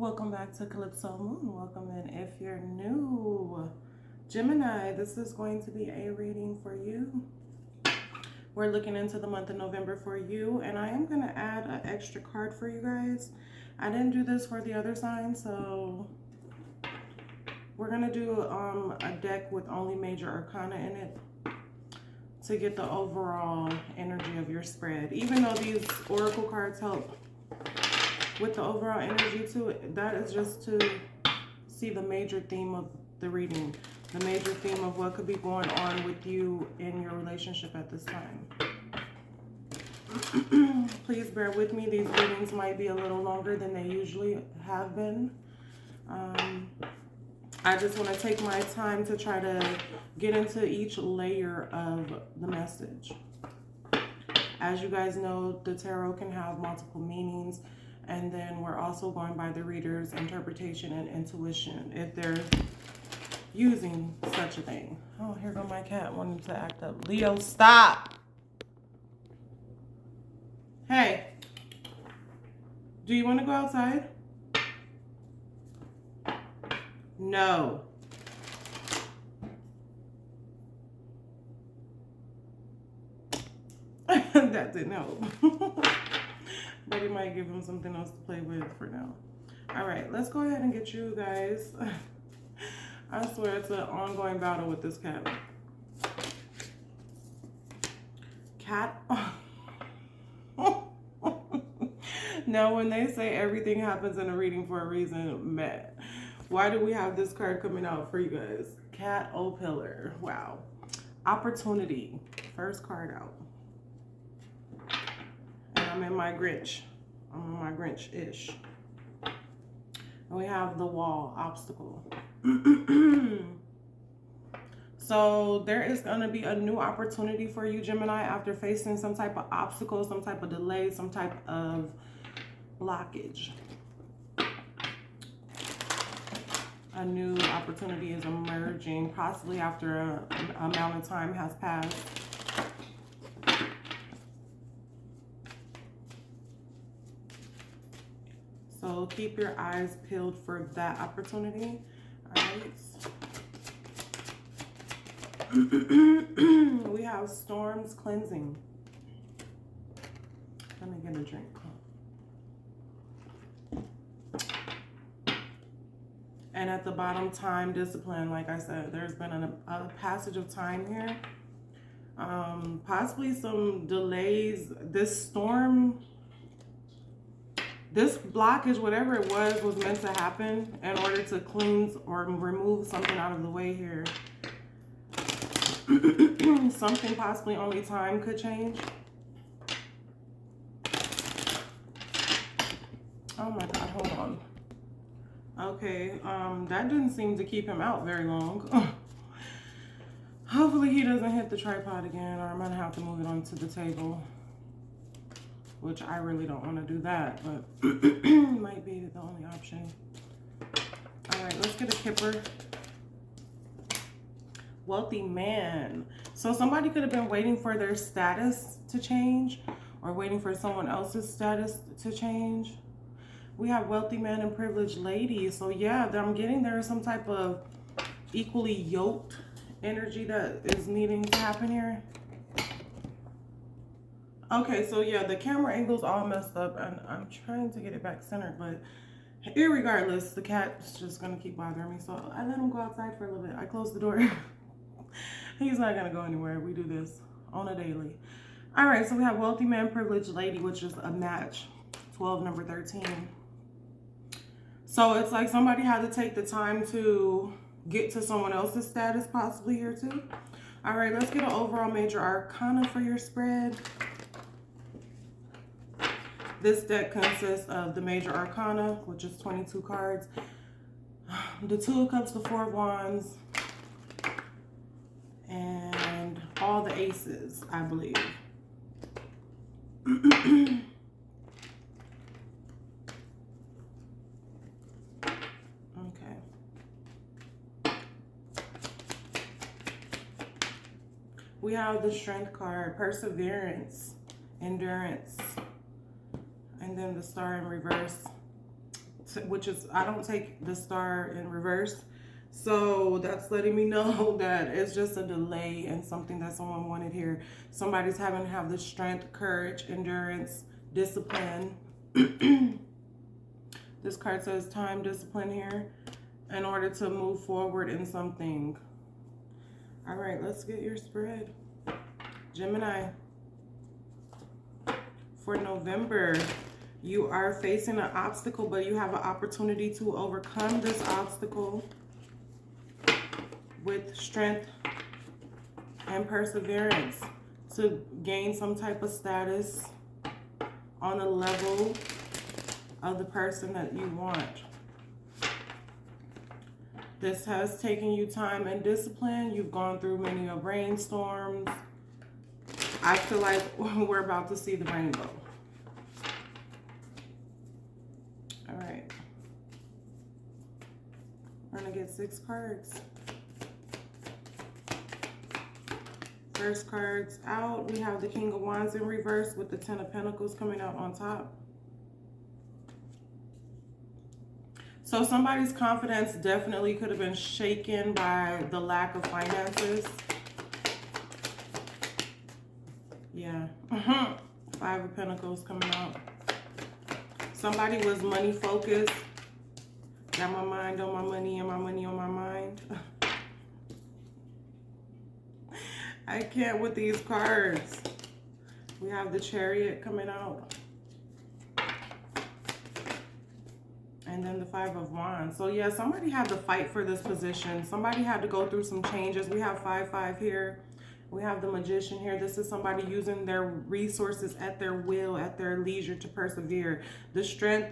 Welcome back to Calypso Moon. Welcome in if you're new. Gemini, this is going to be a reading for you. We're looking into the month of November for you, and I am going to add an extra card for you guys. I didn't do this for the other sign, so we're going to do a deck with only major arcana in it to get the overall energy of your spread. Even though these oracle cards help with the overall energy too, that is just to see the major theme of the reading, the major theme of what could be going on with you in your relationship at this time. Please bear with me. These readings might be a little longer than they usually have been. I just want to take my time to try to get into each layer of the message. As you guys know, the tarot can have multiple meanings. And then we're also going by the reader's interpretation and intuition, if they're using such a thing. Oh, here go my cat wanting to act up. Leo, stop. Hey, do you want to go outside? No. That didn't help. But we might give him something else to play with for now. All right, let's go ahead and get you guys. I swear it's an ongoing battle with this cat. Cat. Now, when they say everything happens in a reading for a reason, Matt, why do we have this card coming out for you guys? Cat O Pillar. Wow. Opportunity. First card out. I'm in my Grinch. I'm in my Grinch-ish. And we have the wall, obstacle. So there is going to be a new opportunity for you, Gemini, after facing some type of obstacle, some type of delay, some type of blockage. A new opportunity is emerging, possibly after an amount of time has passed. So keep your eyes peeled for that opportunity. All right. We have storms cleansing. Let me get a drink. And at the bottom, time, discipline. Like I said, there's been a passage of time here. Possibly some delays. This storm... This blockage, whatever it was meant to happen in order to cleanse or remove something out of the way here. Something possibly only time could change. Oh my God, hold on. Okay, that didn't seem to keep him out very long. Hopefully he doesn't hit the tripod again, or I'm gonna have to move it onto the table. Which I really don't want to do that, but might be the only option. All right, let's get a kipper. Wealthy man. So somebody could have been waiting for their status to change or waiting for someone else's status to change. We have wealthy man and privileged lady. So yeah, I'm getting there is some type of equally yoked energy that is needing to happen here. Okay, so yeah, the camera angle's all messed up, and I'm trying to get it back centered, but irregardless, the cat's just gonna keep bothering me, so I let him go outside for a little bit. I closed the door. He's not gonna go anywhere. We do this on a daily. All right, so we have wealthy man, privileged lady, which is a match, 12, number 13. So it's like somebody had to take the time to get to someone else's status possibly here too. All right, let's get an overall major arcana for your spread. This deck consists of the major arcana, which is 22 cards, the 2 of cups, the 4 of wands, and all the aces, I believe. Okay. We have the strength card, perseverance, endurance. And then the star in reverse. which is, I don't take the star in reverse. So that's letting me know that it's just a delay in something that someone wanted here. Somebody's having to have the strength, courage, endurance, discipline. This card says time, discipline here in order to move forward in something. All right, let's get your spread. Gemini, for November, you are facing an obstacle, but you have an opportunity to overcome this obstacle with strength and perseverance to gain some type of status on a level of the person that you want. This has taken you time and discipline. You've gone through many brainstorms. I feel like we're about to see the rainbow. All right. We're gonna get 6 cards. First card's out. We have the King of Wands in reverse with the 10 of Pentacles coming out on top. So somebody's confidence definitely could have been shaken by the lack of finances. Yeah. 5 of Pentacles coming out. Somebody was money focused. Got my mind on my money and my money on my mind. I can't with these cards. We have the Chariot coming out. And then the 5 of Wands. So yeah, somebody had to fight for this position. Somebody had to go through some changes. We have 5-5 here. We have the Magician here. This is somebody using their resources at their will, at their leisure to persevere. The Strength,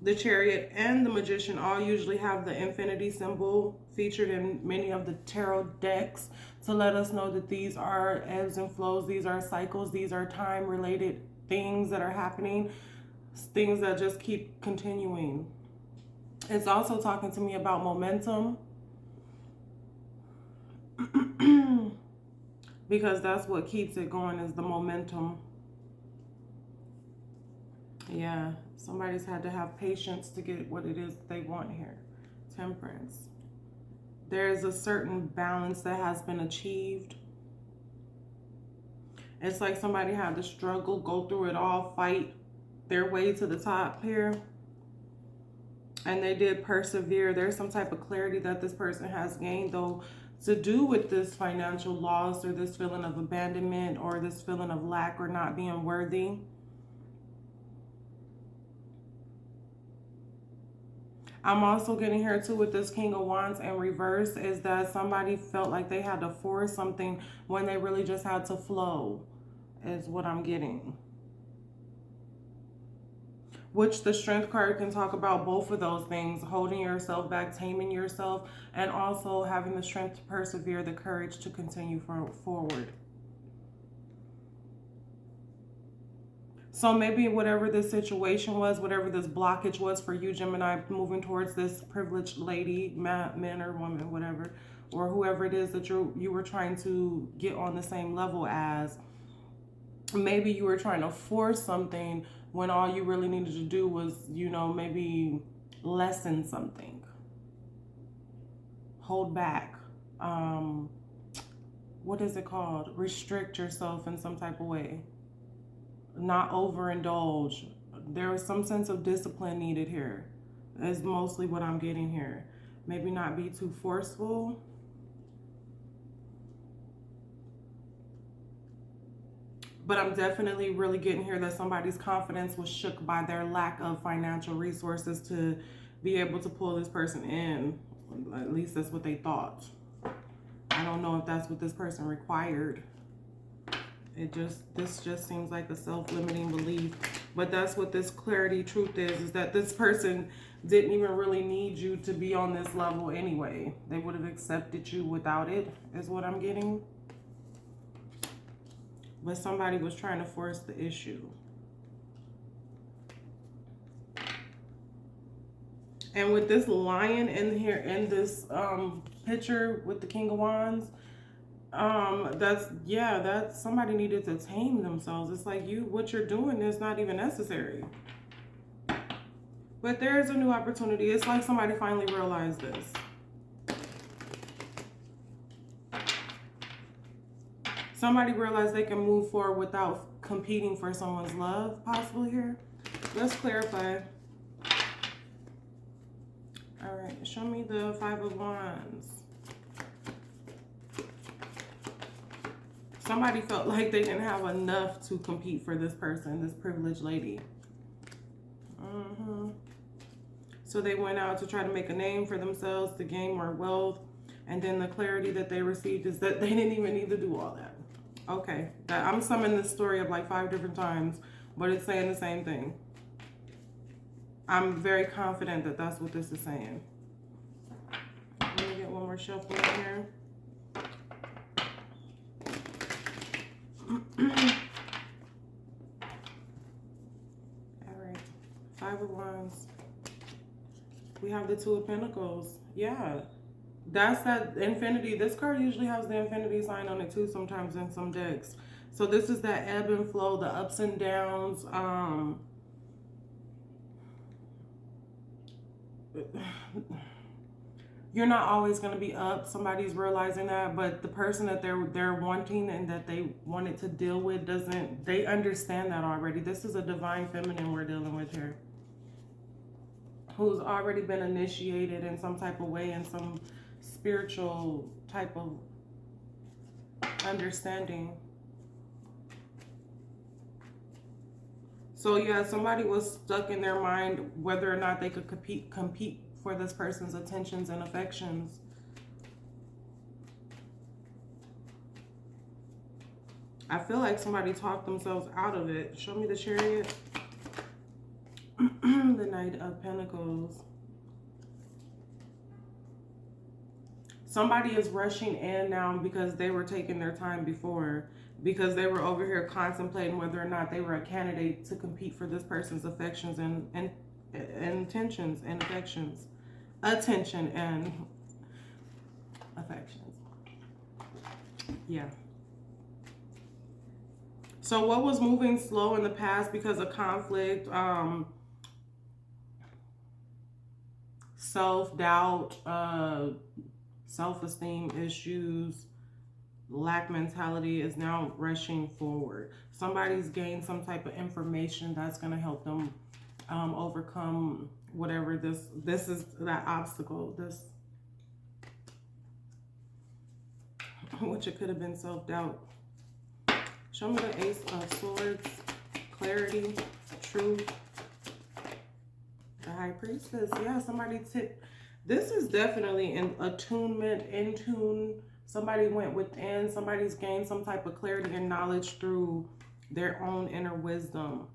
the Chariot, and the Magician all usually have the infinity symbol featured in many of the tarot decks to let us know that these are ebbs and flows. These are cycles. These are time-related things that are happening. Things that just keep continuing. It's also talking to me about momentum. Because that's what keeps it going, is the momentum. Yeah, somebody's had to have patience to get what it is they want here. Temperance. There's a certain balance that has been achieved. It's like somebody had to struggle, go through it all, fight their way to the top here. And they did persevere. There's some type of clarity that this person has gained, though, to do with this financial loss or this feeling of abandonment or this feeling of lack or not being worthy. I'm also getting here too with this King of Wands in reverse is that somebody felt like they had to force something when they really just had to flow, is what I'm getting. Which the Strength card can talk about both of those things, holding yourself back, taming yourself, and also having the strength to persevere, the courage to continue forward. So maybe whatever this situation was, whatever this blockage was for you, Gemini, moving towards this privileged lady, man or woman, whatever, or whoever it is that you were trying to get on the same level as, maybe you were trying to force something when all you really needed to do was, you know, maybe lessen something. Hold back. What is it called? Restrict yourself in some type of way. Not overindulge. There was some sense of discipline needed here. Is mostly what I'm getting here. Maybe not be too forceful. But I'm definitely really getting here that somebody's confidence was shook by their lack of financial resources to be able to pull this person in. At least that's what they thought. I don't know if that's what this person required. This just seems like a self-limiting belief. But that's what this clarity truth is that this person didn't even really need you to be on this level anyway. They would have accepted you without it, is what I'm getting. But somebody was trying to force the issue. And with this lion in here, in this picture with the King of Wands, that's somebody needed to tame themselves. It's like what you're doing is not even necessary. But there is a new opportunity. It's like somebody finally realized this. Somebody realized they can move forward without competing for someone's love, possibly here. Let's clarify. All right, show me the Five of Wands. Somebody felt like they didn't have enough to compete for this person, this privileged lady. So they went out to try to make a name for themselves, to gain more wealth. And then the clarity that they received is that they didn't even need to do all that. Okay, I'm summing this story up like 5 different times, but it's saying the same thing. I'm very confident that that's what this is saying. Let me get one more shuffle in here. All right, Five of Wands. We have the Two of Pentacles. Yeah, that's that infinity. This card usually has the infinity sign on it too sometimes in some decks. So this is that ebb and flow, the ups and downs. You're not always going to be up. Somebody's realizing that, but the person that they're wanting and that they wanted to deal with doesn't, they understand that already. This is a divine feminine we're dealing with here, who's already been initiated in some type of way, in some spiritual type of understanding. So yeah, somebody was stuck in their mind whether or not they could compete for this person's attentions and affections. I feel like somebody talked themselves out of it. Show me the Chariot. The Knight of Pentacles. Somebody is rushing in now because they were taking their time before, because they were over here contemplating whether or not they were a candidate to compete for this person's affections and intentions and affections. Attention and affections. Yeah. So what was moving slow in the past because of conflict, self-doubt, self-esteem issues, lack mentality is now rushing forward. Somebody's gained some type of information that's going to help them overcome whatever this is, that obstacle, this, which it could have been self-doubt. Show me the Ace of Swords, clarity, truth, the High Priestess. Yeah, somebody tipped. This is definitely an attunement, in tune. Somebody went within. Somebody's gained some type of clarity and knowledge through their own inner wisdom.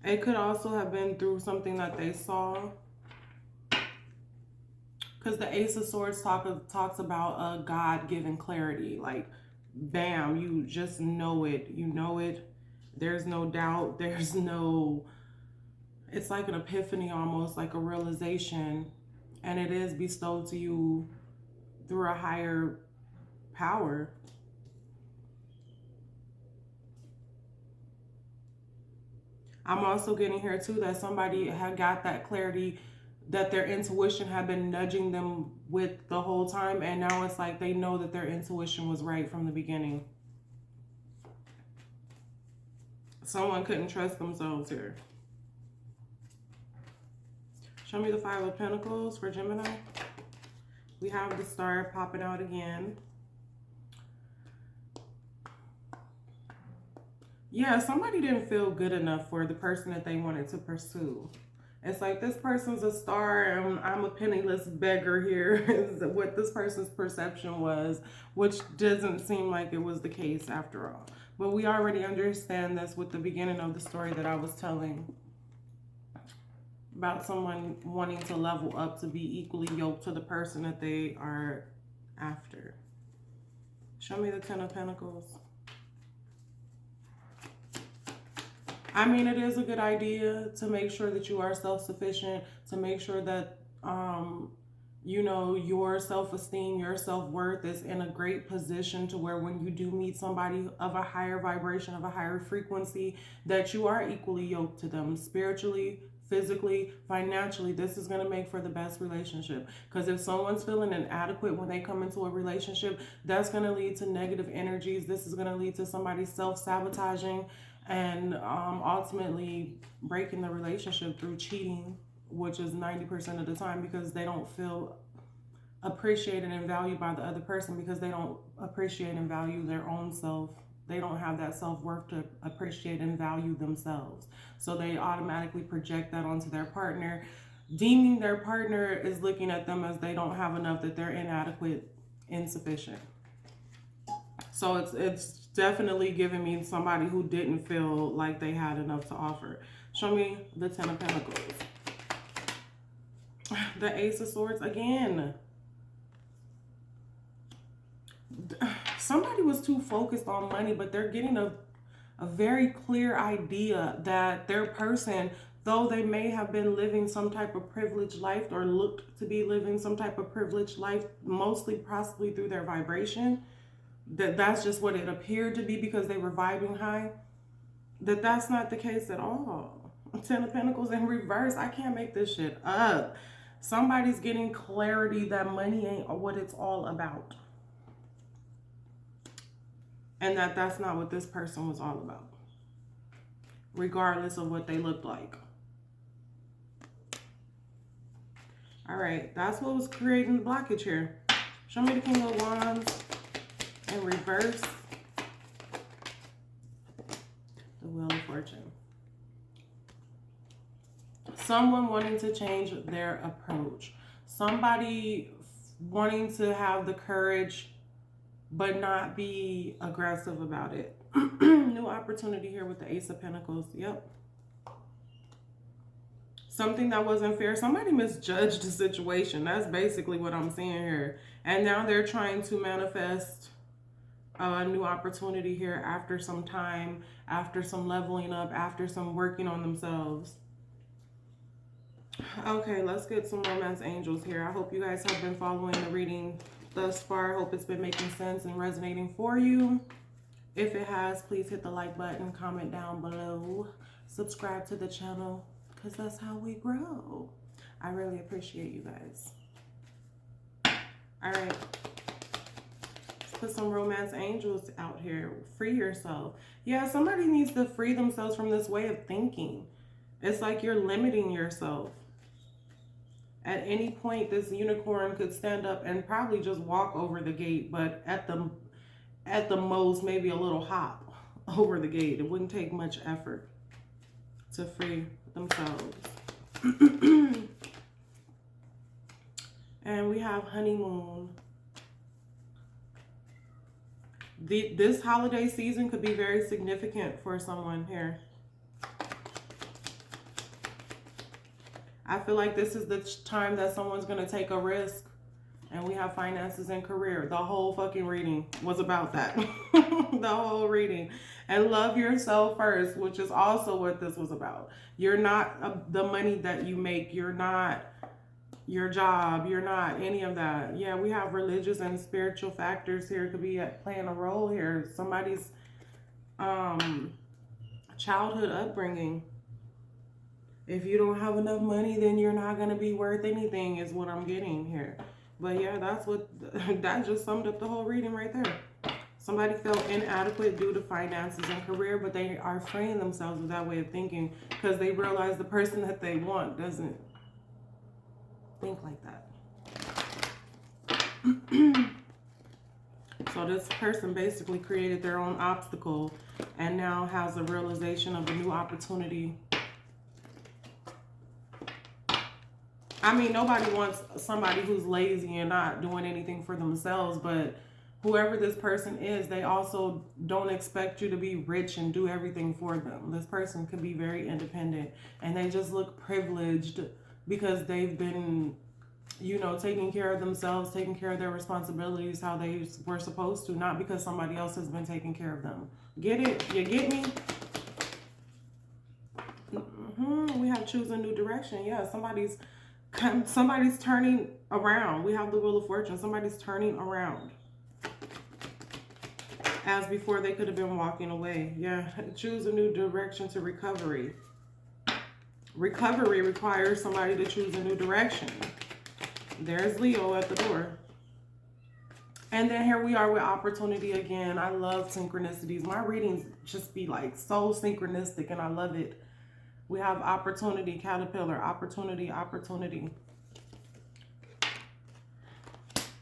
It could also have been through something that they saw. Because the Ace of Swords talks about a God-given clarity. Like, bam, you just know it. You know it. There's no doubt. There's no... It's like an epiphany almost, like a realization. And it is bestowed to you through a higher power. I'm also getting here too that somebody had got that clarity that their intuition had been nudging them with the whole time, and now it's like they know that their intuition was right from the beginning. Someone couldn't trust themselves here. Show me the Five of Pentacles for Gemini. We have the Star popping out again. Yeah, somebody didn't feel good enough for the person that they wanted to pursue. It's like, this person's a star and I'm a penniless beggar here, is what this person's perception was, which doesn't seem like it was the case after all. But we already understand this with the beginning of the story that I was telling about someone wanting to level up to be equally yoked to the person that they are after. Show me the Ten of Pentacles. I mean, it is a good idea to make sure that you are self-sufficient, to make sure that, you know, your self-esteem, your self-worth is in a great position to where when you do meet somebody of a higher vibration, of a higher frequency, that you are equally yoked to them spiritually, physically, financially. This is going to make for the best relationship. Because if someone's feeling inadequate when they come into a relationship, that's going to lead to negative energies. This is going to lead to somebody self-sabotaging and ultimately breaking the relationship through cheating, which is 90% of the time, because they don't feel appreciated and valued by the other person, because they don't appreciate and value their own self. They don't have that self-worth to appreciate and value themselves. So they automatically project that onto their partner, deeming their partner is looking at them as they don't have enough, that they're inadequate, insufficient. So it's definitely giving me somebody who didn't feel like they had enough to offer. Show me the Ten of Pentacles. The Ace of Swords again. Somebody was too focused on money, but they're getting a very clear idea that their person, though they may have been living some type of privileged life or looked to be living some type of privileged life, mostly possibly through their vibration, that's just what it appeared to be because they were vibing high, that's not the case at all. Ten of Pentacles in reverse. I can't make this shit up. Somebody's getting clarity that money ain't what it's all about. And that's not what this person was all about, regardless of what they looked like. All right, that's what was creating the blockage here. Show me the King of Wands in reverse. The Wheel of Fortune. Someone wanting to change their approach. Somebody wanting to have the courage but not be aggressive about it. New opportunity here with the Ace of Pentacles. Yep. Something that wasn't fair. Somebody misjudged the situation. That's basically what I'm seeing here. And now they're trying to manifest a new opportunity here after some time, after some leveling up, after some working on themselves. Okay, let's get some romance angels here. I hope you guys have been following the reading thus far. I hope it's been making sense and resonating for you. If it has, please hit the like button, comment down below, subscribe to the channel, because that's how we grow. I really appreciate you guys. All right, let's put some romance angels out here. Free yourself. Yeah, somebody needs to free themselves from this way of thinking. It's like you're limiting yourself. At any point, this unicorn could stand up and probably just walk over the gate, but at the most, maybe a little hop over the gate. It wouldn't take much effort to free themselves. And we have honeymoon. This holiday season could be very significant for someone here. I feel like this is the time that someone's going to take a risk. And we have finances and career. The whole fucking reading was about that. The whole reading. And love yourself first, which is also what this was about. You're not the money that you make. You're not your job. You're not any of that. Yeah, we have religious and spiritual factors here. Could be playing a role here. Somebody's childhood upbringing. If you don't have enough money, then you're not going to be worth anything is what I'm getting here. But yeah, that just summed up the whole reading right there. Somebody felt inadequate due to finances and career, but they are freeing themselves with that way of thinking because they realize the person that they want doesn't think like that. So this person basically created their own obstacle and now has a realization of a new opportunity. I mean, nobody wants somebody who's lazy and not doing anything for themselves, but whoever this person is, they also don't expect you to be rich and do everything for them. This person could be very independent and they just look privileged because they've been, you know, taking care of themselves, taking care of their responsibilities how they were supposed to, not because somebody else has been taking care of them. Get it? You get me? We have choose a new direction. Yeah, somebody's turning around. We have the Wheel of Fortune. Somebody's turning around. As before, they could have been walking away. Yeah, choose a new direction to recovery. Recovery requires somebody to choose a new direction. There's Leo at the door. And then here we are with opportunity again. I love synchronicities. My readings just be like so synchronistic and I love it. We have opportunity, caterpillar, opportunity, opportunity.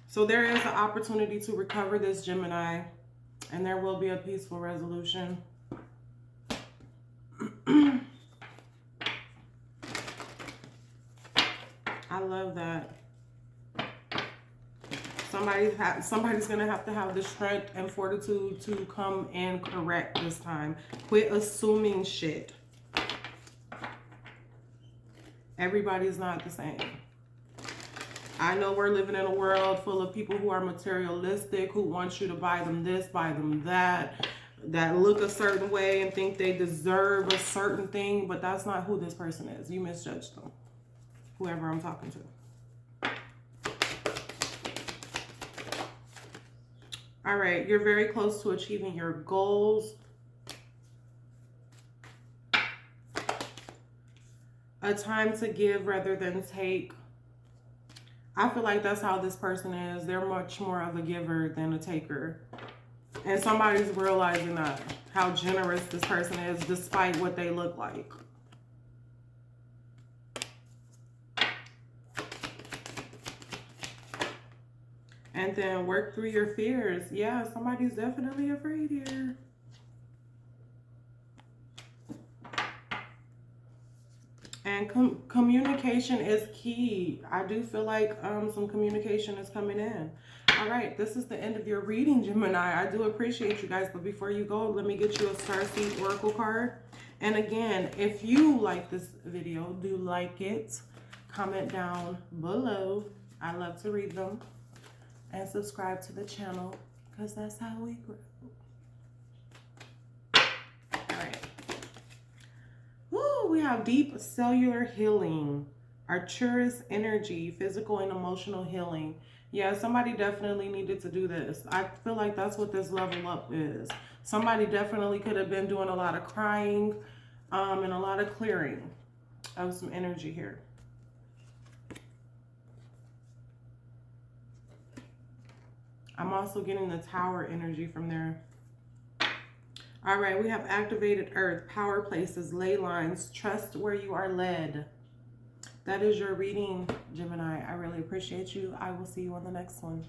So there is an opportunity to recover this, Gemini, and there will be a peaceful resolution. I love that. Somebody's gonna have to have the strength and fortitude to come and correct this time. Quit assuming shit. Everybody's not the same. I know we're living in a world full of people who are materialistic, who want you to buy them this, buy them that look a certain way and think they deserve a certain thing, but that's not who this person is. You misjudged them, whoever I'm talking to. All right, you're very close to achieving your goals. A time to give rather than take. I feel like that's how this person is. They're much more of a giver than a taker. And somebody's realizing that, how generous this person is despite what they look like. And then work through your fears. Yeah, somebody's definitely afraid here. And communication is key. I do feel like some communication is coming in. All right, this is the end of your reading, Gemini. I do appreciate you guys, but before you go, let me get you a Starseed Oracle card. And again, if you like this video, do like it. Comment down below. I love to read them. And subscribe to the channel, because that's how we grow. We have deep cellular healing, Arcturus energy, physical and emotional healing. Yeah, somebody definitely needed to do this. I feel like that's what this level up is. Somebody definitely could have been doing a lot of crying and a lot of clearing of some energy here. I'm also getting the Tower energy from there. All right, we have activated earth, power places, ley lines, trust where you are led. That is your reading, Gemini. I really appreciate you. I will see you on the next one.